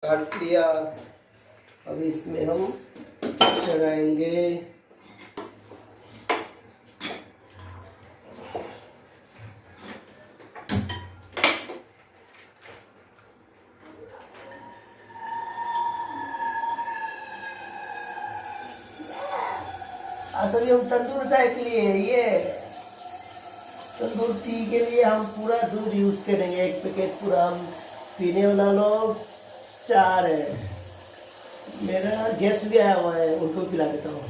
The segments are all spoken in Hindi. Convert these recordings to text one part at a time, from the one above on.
काट लिया। अब इसमें हम चढ़ाएंगे असल हम तंदूर चाय के लिए ये तंदूर टी के लिए हम पूरा दूध यूज करेंगे। एक पैकेट पूरा हम पीने वाला लोग 4 है। मेरा गेस्ट भी आया हुआ है, उनको पिला देता हूँ।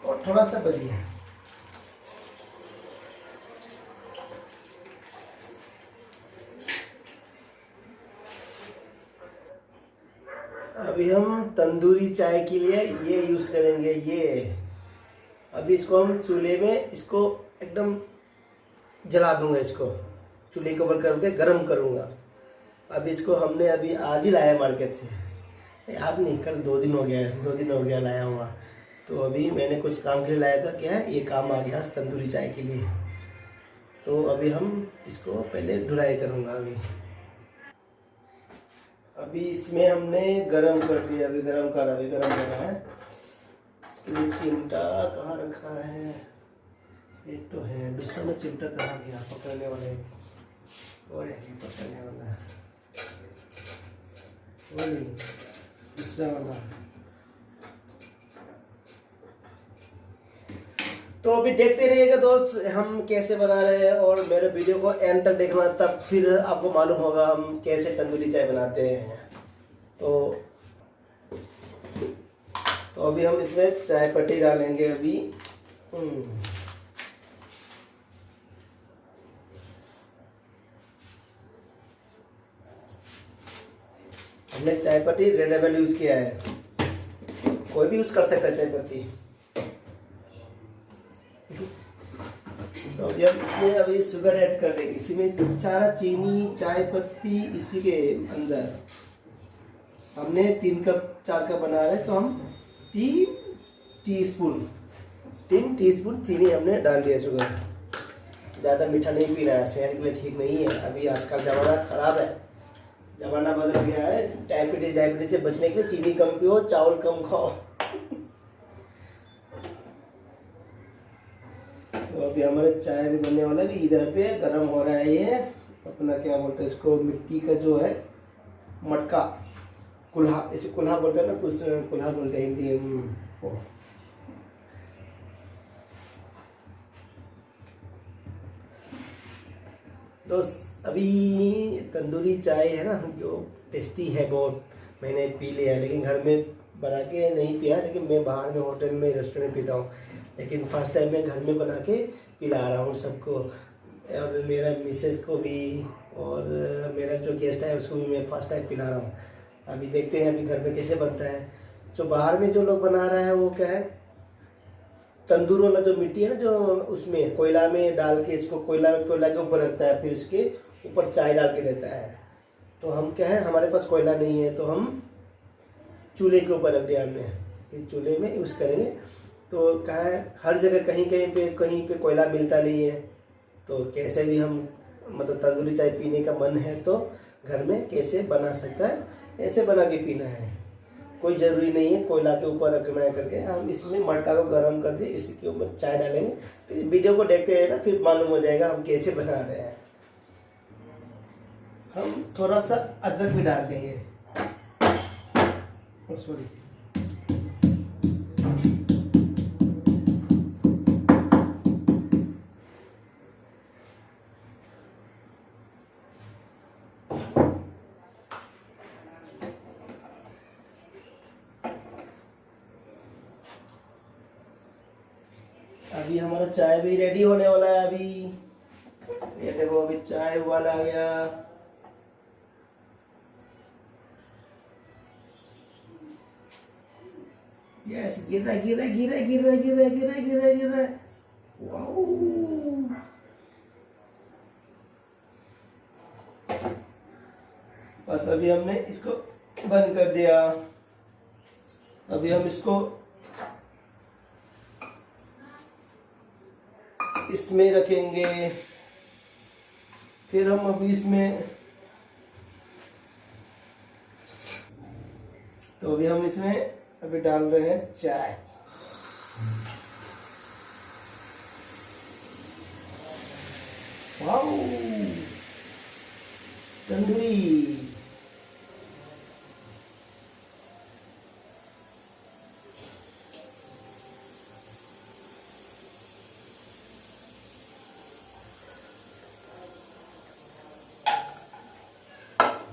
और थोड़ा सा बच गया। अभी हम तंदूरी चाय के लिए ये यूज करेंगे। ये अभी इसको हम चूल्हे में इसको एकदम जला दूंगा। इसको चूल्हे के ऊपर करके गरम करूंगा। अभी इसको हमने अभी आज ही लाया मार्केट से। आज नहीं, कल 2 दिन हो गया है। 2 दिन हो गया लाया हुआ। तो अभी मैंने कुछ काम के लिए लाया था। क्या है, ये काम आ गया तंदूरी चाय के लिए। तो अभी हम इसको पहले ढुलाई करूँगा। अभी इसमें हमने गरम कर दिया। अभी गरम कर रहा है। इसके लिए चिमटा कहाँ रखा है? एक तो है, दूसरा में चिमटा कहाँ गया? पकड़ने वाले और पकड़ने वाला वो नहीं, दूसरा वाला। तो अभी देखते रहिएगा दोस्त, हम कैसे बना रहे हैं। और मेरे वीडियो को एंड तक देखना, तब फिर आपको मालूम होगा हम कैसे तंदूरी चाय बनाते हैं। तो अभी हम इसमें चाय पत्ती डालेंगे। अभी हमने चाय पत्ती रेड लेबल यूज किया है। कोई भी यूज कर सकता है चाय पत्ती। तो अभी हम इसमें अभी शुगर ऐड कर देंगे। इसी में सारा चीनी, चाय पत्ती इसी के अंदर। हमने 3 कप 4 कप बना रहे, तो हम 3 टीस्पून चीनी हमने डाल दिया। शुगर ज़्यादा मीठा नहीं पीना है, सेहत के लिए ठीक नहीं है। अभी आजकल ज़माना ख़राब है, ज़माना बदल गया है। डायबिटीज से बचने के लिए चीनी कम पियो, चावल कम खाओ। तो अभी हमारे चाय भी बनने वाला है। इधर पे गरम हो रहा है। ये अपना क्या बोलते हैं इसको, मिट्टी का जो है मटका, कुल्हा, इसे कुल्हा बोलते हैं ना, कुछ कुल्हा बोलते हैं हिंदी। दोस्त अभी तंदूरी चाय है ना, जो टेस्टी है बहुत, मैंने पी लिया है। लेकिन घर में बना के नहीं पिया, लेकिन मैं बाहर में होटल में रेस्टोरेंट में पीता हूँ। लेकिन फर्स्ट टाइम मैं घर में बना के पिला रहा हूँ सबको, और मेरा मिसेस को भी, और मेरा जो गेस्ट है उसको भी मैं फर्स्ट टाइम पिला रहा हूँ। अभी देखते हैं अभी घर में कैसे बनता है। जो बाहर में जो लोग बना रहा है वो क्या है, तंदूर वाला जो मिट्टी है ना, जो उसमें कोयला में डाल के, इसको कोयला के ऊपर रखता है, फिर उसके ऊपर चाय डाल के देता है। तो हम क्या है, हमारे पास कोयला नहीं है, तो हम चूल्हे के ऊपर रख दिया हमने, फिर चूल्हे में यूज़ करेंगे। तो क्या है, हर जगह कहीं पे कोयला मिलता नहीं है। तो कैसे भी हम मतलब तंदूरी चाय पीने का मन है तो घर में कैसे बना सकता है, ऐसे बना के पीना है। कोई ज़रूरी नहीं है कोयला के ऊपर रखना है करके। हम इसमें मटका को गर्म कर दिए, इसी के ऊपर चाय डालेंगे। फिर वीडियो को देखते रहना, फिर मालूम हो जाएगा हम कैसे बना रहे हैं। हम थोड़ा सा अदरक भी डाल देंगे। सॉरी, अभी हमारा चाय भी रेडी होने वाला है। अभी ये देखो, अभी चाय उबाला आ गया। यस, गिर रहा है। वाओ, बस अभी हमने इसको बंद कर दिया। अभी हम इसको इसमें रखेंगे। फिर हम अभी इसमें, तो अभी हम इसमें अभी डाल रहे हैं चाय। वाओ, तंदूरी।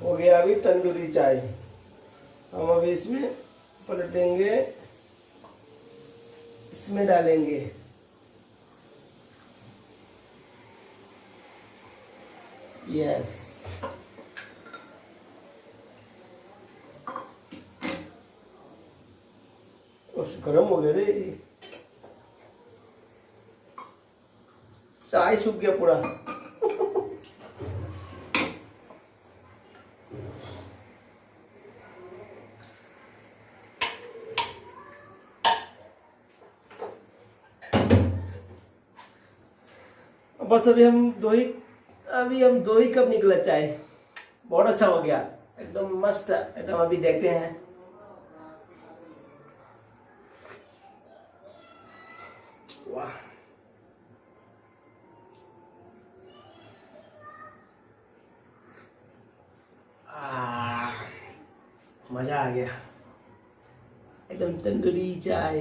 हो गया अभी तंदूरी चाय। हम अभी इसमें पलटेंगे, इसमें डालेंगे यस। उस गरम हो गया रे, चाय सूख गया पूरा। बस अभी हम दो ही कप निकला चाय। बहुत अच्छा हो गया, एकदम मस्त एकदम। अभी देखते हैं। वाह, मजा आ गया, एकदम तंदूरी चाय।